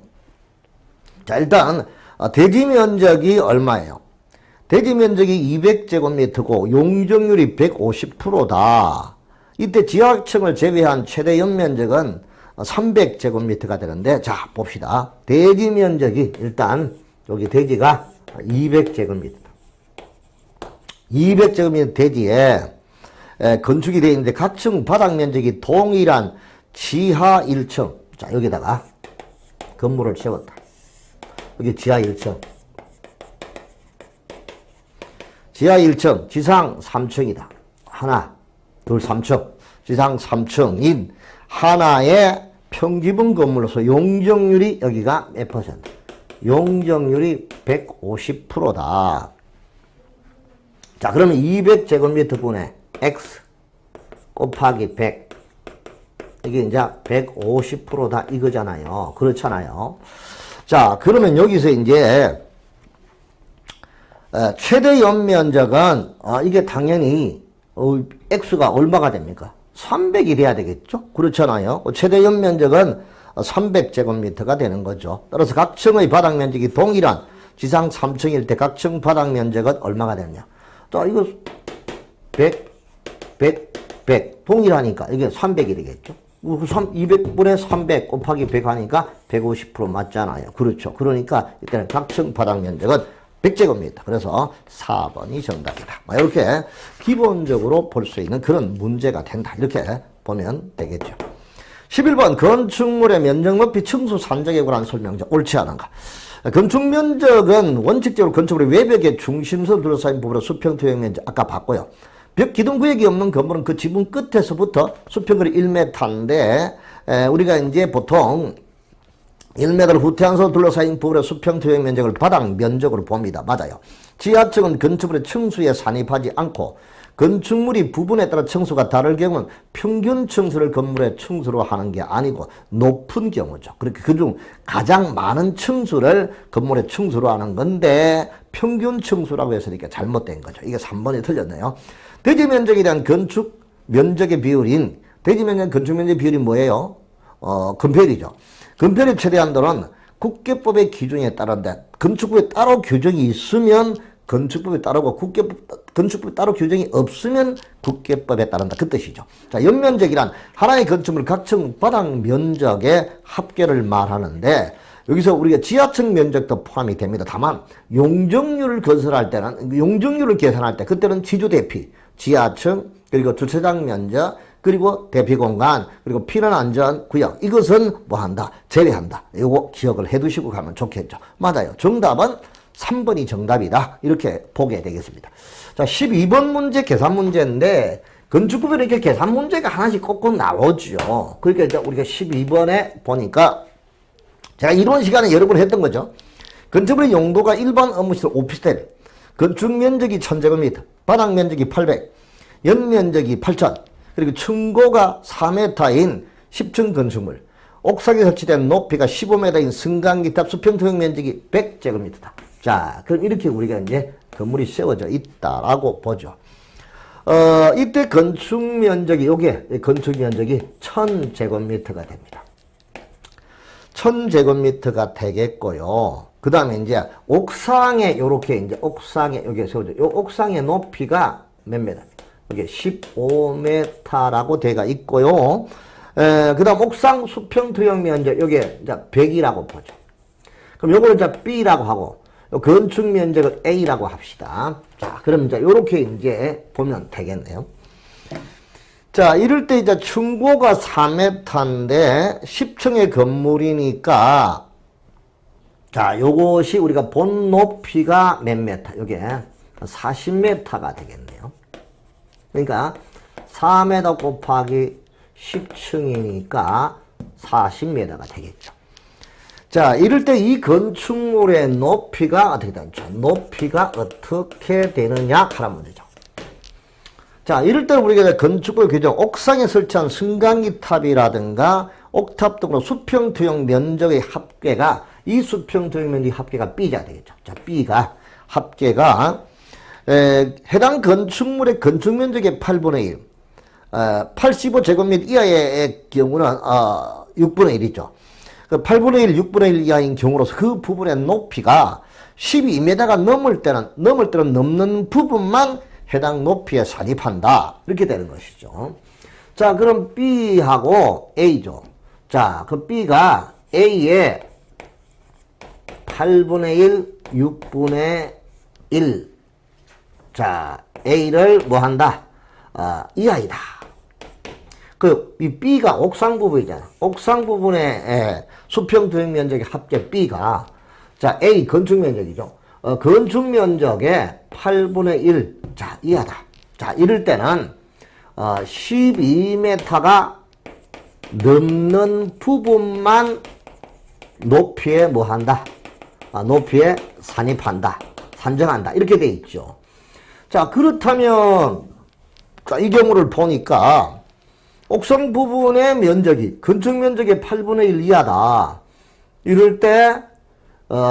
Speaker 1: 자, 일단 대지 면적이 얼마예요? 대지 면적이 200제곱미터고 용적률이 150%다. 이때 지하층을 제외한 최대 연면적은 300제곱미터가 되는데, 자, 봅시다. 대지 면적이, 일단, 여기 대지가 200제곱미터. 200제곱미터 대지에 건축이 되어 있는데, 각 층 바닥 면적이 동일한 지하 1층. 자, 여기다가 건물을 세웠다. 여기 지하 1층. 지하 1층, 지상 3층이다. 하나, 둘, 3층. 지상 3층인 하나의 평지분 건물로서 용적률이 여기가 몇 퍼센트? 용적률이 150%다. 자, 그러면 200제곱미터 분의 X 곱하기 100. 이게 이제 150%다 이거잖아요. 그렇잖아요. 자, 그러면 여기서 이제 최대 연면적은 이게 당연히 X가 얼마가 됩니까? 300이 돼야 되겠죠? 그렇잖아요. 최대 연면적은 300제곱미터가 되는 거죠. 따라서 각 층의 바닥 면적이 동일한 지상 3층일 때 각 층 바닥 면적은 얼마가 되느냐? 자, 이거 100, 100, 100 동일하니까 이게 300이 되겠죠? 200분의 300 곱하기 100 하니까 150% 맞잖아요. 그렇죠. 그러니까 이때는 각 층 바닥 면적은 100제곱미터. 그래서 4번이 정답이다. 이렇게 기본적으로 볼 수 있는 그런 문제가 된다. 이렇게 보면 되겠죠. 11번 건축물의 면적 높이 층수 산정에 관한 설명자 옳지 않은가? 건축 면적은 원칙적으로 건축물의 외벽의 중심선을 둘러싸인 부분의 수평 토양 면적 아까 봤고요. 벽 기둥 구역이 없는 건물은 그 지붕 끝에서부터 수평거리 1m인데 우리가 이제 보통 1m 후퇴항선 둘러싸인 부분의 수평 토양 면적을 바닥 면적으로 봅니다. 맞아요. 지하층은 건축물의 층수에 산입하지 않고 건축물이 부분에 따라 층수가 다를 경우는 평균 층수를 건물의 층수로 하는 게 아니고 높은 경우죠. 그렇게 그중 가장 많은 층수를 건물의 층수로 하는 건데 평균 층수라고 했으니까 잘못된 거죠. 이게 3번이 틀렸네요. 대지 면적에 대한 건축 면적의 비율인 대지 면적 건축 면적 비율이 뭐예요? 건폐율이죠. 건폐율의 최대 한도는 국계법의 기준에 따른데 건축법에 따로 규정이 있으면 건축법에 따르고 건축법에 따로 규정이 없으면 국계법에 따른다. 그 뜻이죠. 자, 연면적이란 하나의 건축물 각층 바닥 면적의 합계를 말하는데 여기서 우리가 지하층 면적도 포함이 됩니다. 다만 용적률을 건설할 때는 용적률을 계산할 때 그때는 지주 대피, 지하층, 그리고 주차장 면적, 그리고 대피 공간, 그리고 피난 안전 구역 이것은 뭐 한다? 제외한다. 이거 기억을 해 두시고 가면 좋겠죠. 맞아요. 정답은 3번이 정답이다. 이렇게 보게 되겠습니다. 자, 12번 문제 계산 문제인데 건축법에 이렇게 계산 문제가 하나씩 꼭꼭 나오죠. 그러니까 이제 우리가 12번에 보니까 제가 이론 시간에 여러 번 했던 거죠. 건축물의 용도가 일반 업무시설 오피스텔, 건축 면적이 1000제곱미터, 바닥 면적이 800, 연면적이 8000, 그리고 층고가 4m인 10층 건축물, 옥상에 설치된 높이가 15m인 승강기 탑 수평 토양 면적이 100제곱미터다. 자, 그럼 이렇게 우리가 이제 건물이 세워져 있다라고 보죠. 이때 건축 면적이, 요게 건축 면적이 1000제곱미터가 됩니다. 1000제곱미터가 되겠고요. 그 다음에 이제 옥상에, 요렇게 이제 옥상에, 여기 세워져. 요 옥상의 높이가 몇 메다? 이게 15m라고 되어 있고요. 그 다음 옥상 수평 투영 면적, 요게 이제 100이라고 보죠. 그럼 요거를 이제 B라고 하고, 건축 면적을 A라고 합시다. 자, 그럼 이제 요렇게 이제 보면 되겠네요. 자, 이럴 때 이제 층고가 4m인데 10층의 건물이니까, 자, 요것이 우리가 본 높이가 몇 메타? 요게 40m가 되겠네요. 그러니까 4m 곱하기 10층이니까 40m가 되겠죠. 자, 이럴 때 이 건축물의 높이가 어떻게 되죠? 높이가 어떻게 되느냐 하는 문제죠. 자, 이럴 때 우리가 건축물 규정, 옥상에 설치한 승강기 탑이라든가 옥탑 등으로 수평 투영 면적의 합계가, 이 수평 투영 면적의 합계가 B가 되겠죠. 자, B가 합계가 해당 건축물의 건축 면적의 8분의 1, 85제곱미터 이하의 경우는 6분의 1이죠. 그 8분의 1, 6분의 1 이하인 경우로서 그 부분의 높이가 12m가 넘을 때는 넘는 부분만 해당 높이에 산입한다. 이렇게 되는 것이죠. 자, 그럼 B하고 A죠. 자, 그 B가 A의 8분의 1, 6분의 1. 자, A를 뭐 한다? 이하이다. 이 B가 옥상 부분이잖아. 옥상 부분의 수평 투영 면적의 합계 B가, 자, A 건축 면적이죠. 건축 면적의 8분의 1. 자, 이하다. 자, 이럴 때는 12m가 넘는 부분만 높이에 뭐 한다? 높이에 산입한다. 산정한다. 이렇게 돼 있죠. 자, 그렇다면 이 경우를 보니까 옥상 부분의 면적이 건축 면적의 8분의 1 이하다. 이럴 때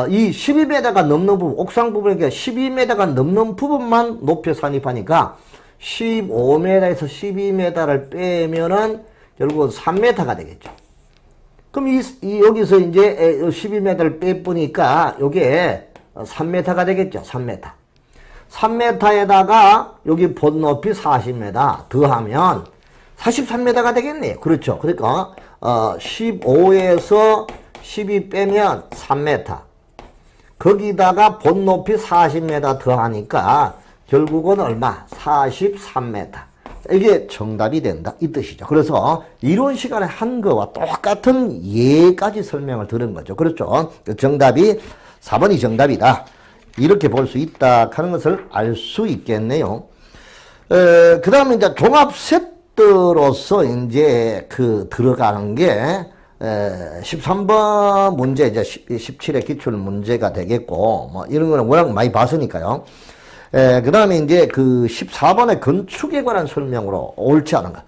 Speaker 1: 이 12m가 넘는 부분, 옥상 부분에 12m가 넘는 부분만 높여 산입하니까 15m에서 12m를 빼면은 결국 3m가 되겠죠. 그럼 여기서 이제 12m를 빼보니까 요게 3m가 되겠죠. 3m. 3m에다가 여기 본 높이 40m 더하면 43m가 되겠네요. 그렇죠. 그러니까 15에서 12 빼면 3m. 거기다가 본 높이 40m 더하니까 결국은 얼마? 43m. 이게 정답이 된다. 이 뜻이죠. 그래서 이론 시간에 한 거와 똑같은 예까지 설명을 들은 거죠. 그렇죠. 정답이 4번이 정답이다. 이렇게 볼 수 있다 하는 것을 알 수 있겠네요. 그 다음에 이제 종합 세트로서 이제 들어가는 게 13번 문제, 이제 17의 기출 문제가 되겠고, 뭐, 이런 거는 워낙 많이 봤으니까요. 그 다음에 이제 14번의 건축에 관한 설명으로 옳지 않은 것.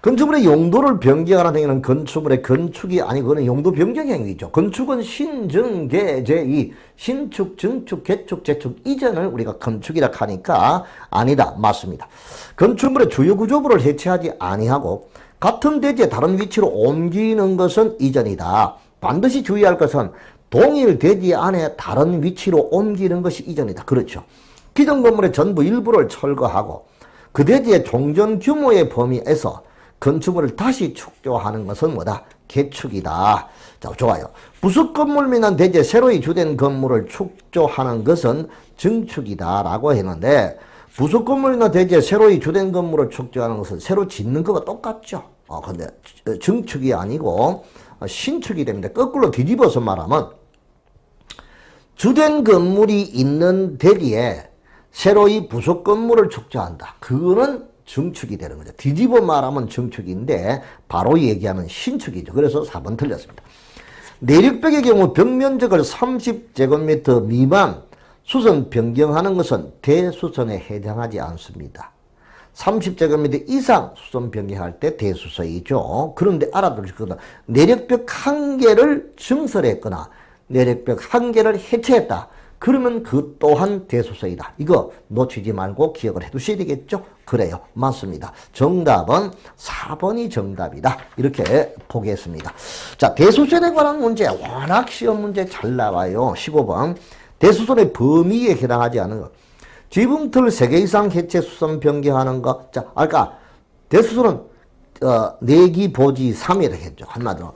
Speaker 1: 건축물의 용도를 변경하는 행위는 건축물의 건축이 아니고, 그건 용도 변경 행위죠. 건축은 신증,계, 제2, 신축, 증축, 개축, 재축 이전을 우리가 건축이라 하니까 아니다. 맞습니다. 건축물의 주요 구조부를 해체하지 아니하고, 같은 대지에 다른 위치로 옮기는 것은 이전이다. 반드시 주의할 것은 동일 대지 안에 다른 위치로 옮기는 것이 이전이다. 그렇죠. 기존 건물의 전부 일부를 철거하고 그 대지의 종전 규모의 범위에서 건축물을 다시 축조하는 것은 뭐다? 개축이다. 자, 좋아요. 부속 건물 및 대지에 새로이 주된 건물을 축조하는 것은 증축이다 라고 했는데, 부속 건물이나 대지에 새로이 주된 건물을 축조하는 것은 새로 짓는 것과 똑같죠. 근데 증축이 아니고 신축이 됩니다. 거꾸로 뒤집어서 말하면 주된 건물이 있는 대지에 새로이 부속 건물을 축조한다. 그거는 증축이 되는 거죠. 뒤집어 말하면 증축인데 바로 얘기하면 신축이죠. 그래서 4번 틀렸습니다. 내력벽의 경우 벽 면적을 30제곱미터 미만 수선 변경하는 것은 대수선에 해당하지 않습니다. 30제곱미터 이상 수선 변경할 때 대수선이죠. 그런데 알아두실 것은 내력벽 한 개를 증설했거나 내력벽 한 개를 해체했다. 그러면 그 또한 대수선이다. 이거 놓치지 말고 기억을 해두셔야 되겠죠? 그래요. 맞습니다. 정답은 4번이 정답이다. 이렇게 보겠습니다. 자, 대수선에 관한 문제 워낙 시험 문제 잘 나와요. 15번. 대수선의 범위에 해당하지 않은 것. 지붕틀 3개 이상 해체 수선 변경하는 거. 자, 아까 대수선은 내기 보지 3이라고 했죠. 한마디로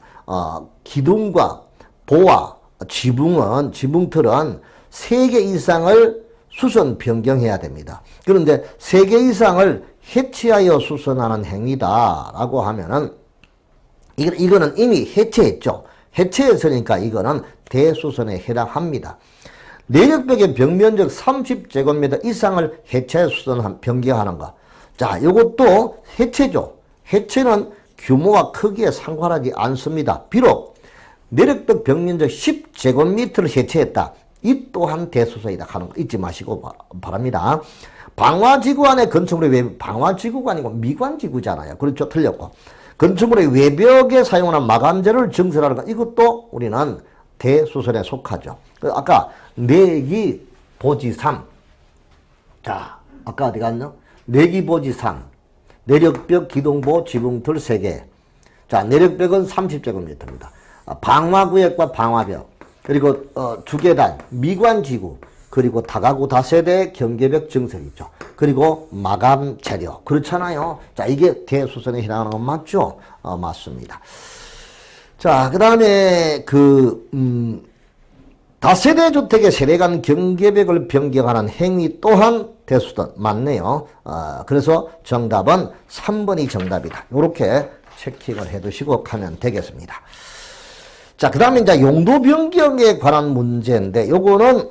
Speaker 1: 기둥과 보와 지붕틀은 3개 이상을 수선 변경해야 됩니다. 그런데 3개 이상을 해체하여 수선하는 행위다라고 하면은 이거는 이미 해체했죠. 해체했으니까 이거는 대수선에 해당합니다. 내력벽의 벽면적 30제곱미터 이상을 해체 수선 변경하는 거. 자, 이것도 해체죠. 해체는 규모와 크기에 상관하지 않습니다. 비록 내력벽 벽면적 10제곱미터를 해체했다. 이 또한 대수선이다 하는 거 잊지 마시고 바랍니다. 방화지구 안에 건축물의 외벽, 방화지구가 아니고 미관지구잖아요. 그렇죠? 틀렸고. 건축물의 외벽에 사용하는 마감재를 증설하는 것, 이것도 우리는 대수선에 속하죠. 아까 내기 보지 3. 자, 아까 어디 갔냐? 내기 보지 3. 내력벽, 기둥보, 지붕틀 3개. 자, 내력벽은 30제곱미터입니다. 방화구역과 방화벽, 그리고 주계단, 미관지구, 그리고 다가구 다세대 경계벽 증설 있죠. 그리고 마감 재료. 그렇잖아요. 자, 이게 대수선에 해당하는 건 맞죠? 맞습니다. 자, 그 다음에 다세대 주택의 세대간 경계벽을 변경하는 행위 또한 대수선 맞네요. 그래서 정답은 3번이 정답이다. 이렇게 체킹을 해 두시고 가면 되겠습니다. 자, 그 다음에 이제 용도 변경에 관한 문제인데, 요거는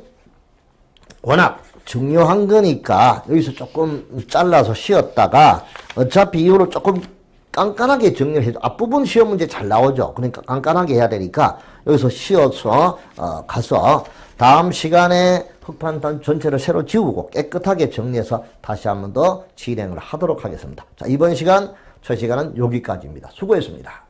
Speaker 1: 워낙 중요한 거니까 여기서 조금 잘라서 쉬었다가 어차피 이후로 조금 깐깐하게 정리를 해줘. 앞부분 시험 문제 잘 나오죠. 그러니까 깐깐하게 해야 되니까 여기서 쉬어서 가서 다음 시간에 흑판단 전체를 새로 지우고 깨끗하게 정리해서 다시 한 번 더 진행을 하도록 하겠습니다. 자, 이번 시간, 첫 시간은 여기까지입니다. 수고했습니다.